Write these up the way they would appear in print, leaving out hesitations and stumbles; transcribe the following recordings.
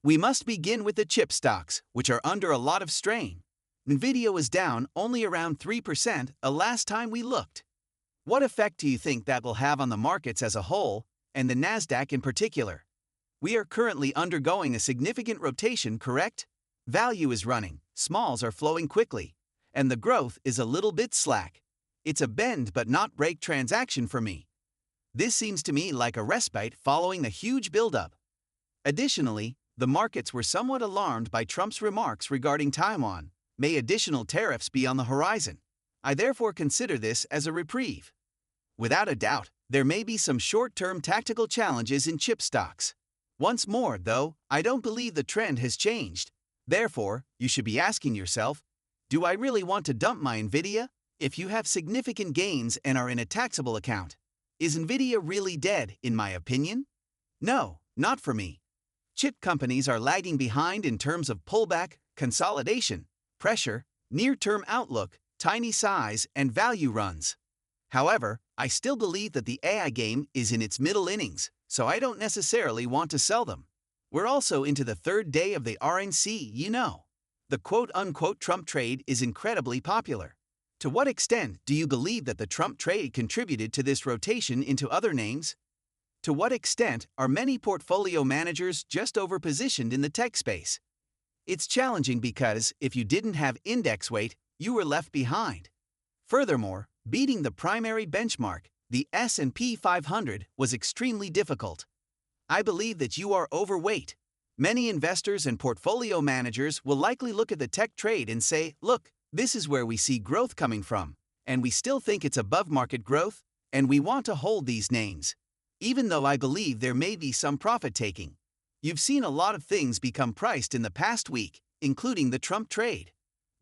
We must begin with the chip stocks, which are under a lot of strain. Nvidia was down only around 3% last time we looked. What effect do you think that will have on the markets as a whole, and the Nasdaq in particular? We are currently undergoing a significant rotation, correct? Value is running, smalls are flowing quickly, and the growth is a little bit slack. It's a bend but not break transaction for me. This seems to me like a respite following a huge buildup. Additionally, the markets were somewhat alarmed by Trump's remarks regarding Taiwan. May additional tariffs be on the horizon? I therefore consider this as a reprieve. Without a doubt, there may be some short-term tactical challenges in chip stocks. Once more, though, I don't believe the trend has changed. Therefore, you should be asking yourself, do I really want to dump my Nvidia? If you have significant gains and are in a taxable account, is Nvidia really dead, in my opinion? No, not for me. Chip companies are lagging behind in terms of pullback, consolidation, pressure, near-term outlook, tiny size, and value runs. However, I still believe that the AI game is in its middle innings, so I don't necessarily want to sell them. We're also into the third day of the RNC, you know. The quote-unquote Trump trade is incredibly popular. To what extent do you believe that the Trump trade contributed to this rotation into other names? To what extent are many portfolio managers just overpositioned in the tech space? It's challenging because if you didn't have index weight, you were left behind. Furthermore, beating the primary benchmark, the S&P 500, was extremely difficult. I believe that you are overweight. Many investors and portfolio managers will likely look at the tech trade and say, look, this is where we see growth coming from, and we still think it's above market growth, and we want to hold these names. Even though I believe there may be some profit taking. You've seen a lot of things become priced in the past week, including the Trump trade.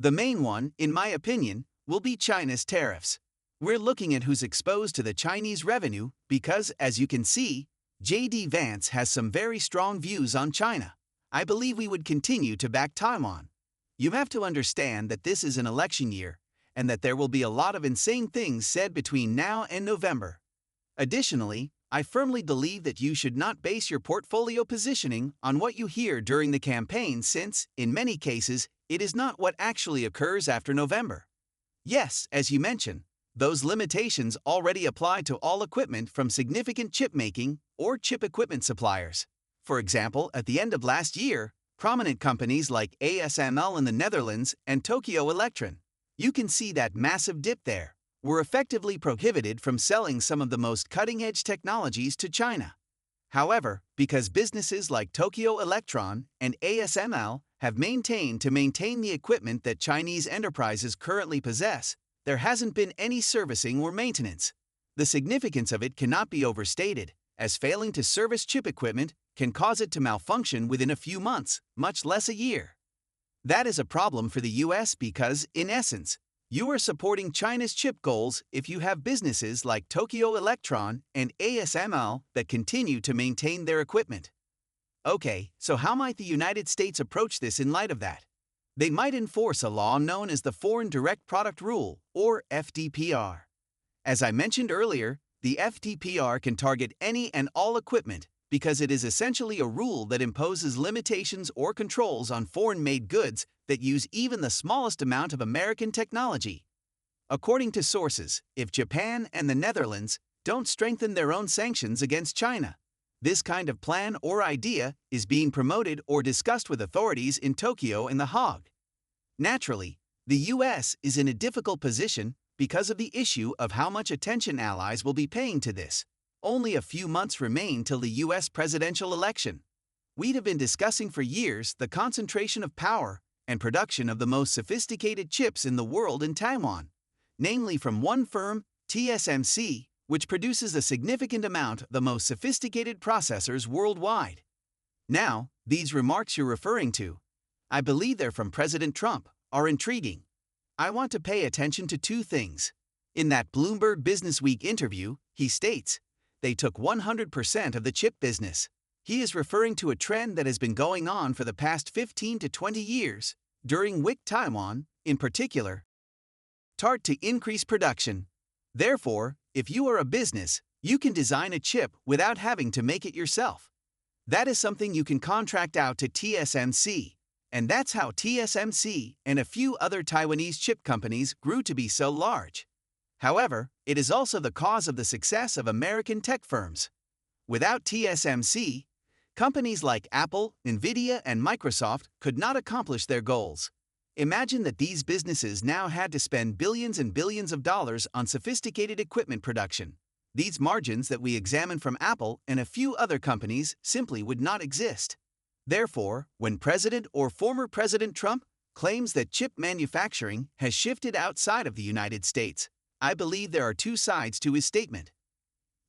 The main one, in my opinion, will be China's tariffs. We're looking at who's exposed to the Chinese revenue because, as you can see, J.D. Vance has some very strong views on China. I believe we would continue to back Taiwan. You have to understand that this is an election year, and that there will be a lot of insane things said between now and November. Additionally, I firmly believe that you should not base your portfolio positioning on what you hear during the campaign since, in many cases, it is not what actually occurs after November. Yes, as you mentioned, those limitations already apply to all equipment from significant chip making or chip equipment suppliers. For example, at the end of last year, prominent companies like ASML in the Netherlands and Tokyo Electron, you can see that massive dip there, were effectively prohibited from selling some of the most cutting-edge technologies to China. However, because businesses like Tokyo Electron and ASML have maintained the equipment that Chinese enterprises currently possess, there hasn't been any servicing or maintenance. The significance of it cannot be overstated, as failing to service chip equipment can cause it to malfunction within a few months, much less a year. That is a problem for the US because, in essence, you are supporting China's chip goals if you have businesses like Tokyo Electron and ASML that continue to maintain their equipment. Okay, so how might the United States approach this in light of that? They might enforce a law known as the Foreign Direct Product Rule, or FDPR. As I mentioned earlier, the FDPR can target any and all equipment because it is essentially a rule that imposes limitations or controls on foreign-made goods that use even the smallest amount of American technology. According to sources, if Japan and the Netherlands don't strengthen their own sanctions against China, this kind of plan or idea is being promoted or discussed with authorities in Tokyo and The Hague. Naturally, the US is in a difficult position because of the issue of how much attention allies will be paying to this. Only a few months remain till the US presidential election. We'd have been discussing for years the concentration of power and production of the most sophisticated chips in the world in Taiwan, namely from one firm, TSMC, which produces a significant amount of the most sophisticated processors worldwide. Now, these remarks you're referring to, I believe they're from President Trump, are intriguing. I want to pay attention to two things. In that Bloomberg Businessweek interview, he states, they took 100% of the chip business. He is referring to a trend that has been going on for the past 15 to 20 years, during which Taiwan, in particular, started to increase production. Therefore, if you are a business, you can design a chip without having to make it yourself. That is something you can contract out to TSMC. And that's how TSMC and a few other Taiwanese chip companies grew to be so large. However, it is also the cause of the success of American tech firms. Without TSMC, companies like Apple, Nvidia, and Microsoft could not accomplish their goals. Imagine that these businesses now had to spend billions and billions of dollars on sophisticated equipment production. These margins that we examine from Apple and a few other companies simply would not exist. Therefore, when President or former President Trump claims that chip manufacturing has shifted outside of the United States, I believe there are two sides to his statement.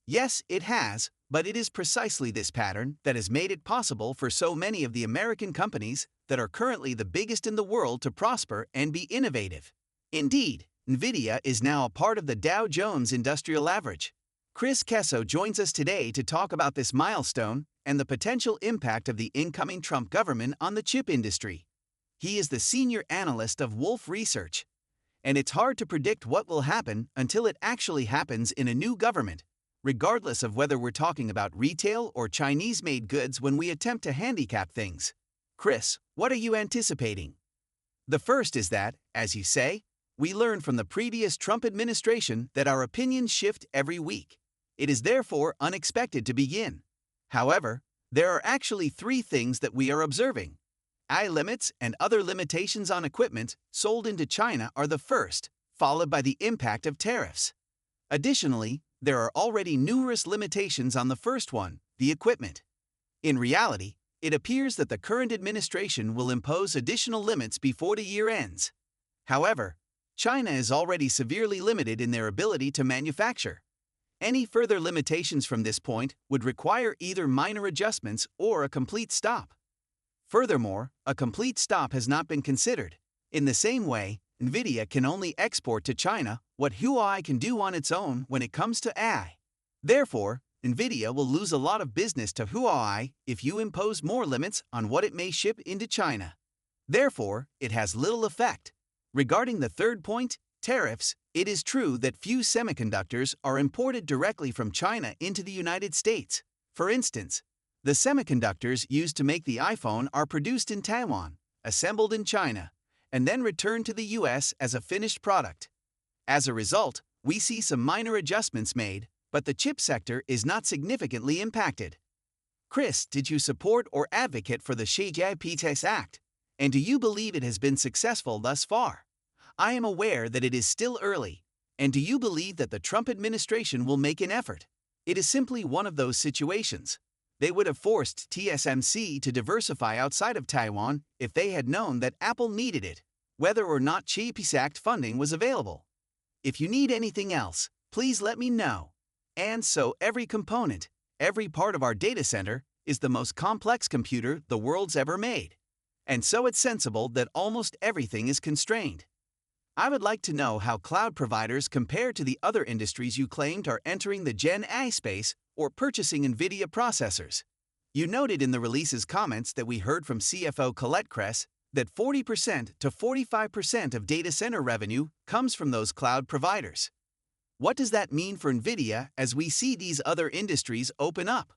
Yes, it has, but it is precisely this pattern that has made it possible for so many of the American companies that are currently the biggest in the world to prosper and be innovative. Indeed, Nvidia is now a part of the Dow Jones Industrial Average. Chris Kesso joins us today to talk about this milestone and the potential impact of the incoming Trump government on the chip industry. He is the senior analyst of Wolfe Research. And it's hard to predict what will happen until it actually happens in a new government, regardless of whether we're talking about retail or Chinese-made goods when we attempt to handicap things. Chris, what are you anticipating? The first is that, as you say, we learned from the previous Trump administration that our opinions shift every week. It is therefore unexpected to begin. However, there are actually three things that we are observing. AI limits and other limitations on equipment sold into China are the first, followed by the impact of tariffs. Additionally, there are already numerous limitations on the first one, the equipment. In reality, it appears that the current administration will impose additional limits before the year ends. However, China is already severely limited in their ability to manufacture. Any further limitations from this point would require either minor adjustments or a complete stop. Furthermore, a complete stop has not been considered. In the same way, Nvidia can only export to China what Huawei can do on its own when it comes to AI. Therefore, Nvidia will lose a lot of business to Huawei if you impose more limits on what it may ship into China. Therefore, it has little effect. Regarding the third point, tariffs, it is true that few semiconductors are imported directly from China into the United States. For instance, the semiconductors used to make the iPhone are produced in Taiwan, assembled in China, and then returned to the US as a finished product. As a result, we see some minor adjustments made, but the chip sector is not significantly impacted. Chris, did you support or advocate for the CHIPS Act? And do you believe it has been successful thus far? I am aware that it is still early. And do you believe that the Trump administration will make an effort? It is simply one of those situations. They would have forced TSMC to diversify outside of Taiwan if they had known that Apple needed it, whether or not CHIPS Act funding was available. If you need anything else, please let me know. And so every component, every part of our data center, is the most complex computer the world's ever made. And so it's sensible that almost everything is constrained. I would like to know how cloud providers compare to the other industries you claimed are entering the Gen AI space or purchasing Nvidia processors. You noted in the release's comments that we heard from CFO Colette Kress that 40% to 45% of data center revenue comes from those cloud providers. What does that mean for Nvidia as we see these other industries open up?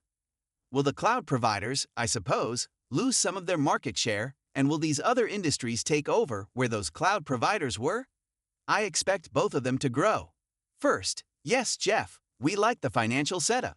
Will the cloud providers, I suppose, lose some of their market share, and will these other industries take over where those cloud providers were? I expect both of them to grow. First, yes, Jeff, we like the financial setup.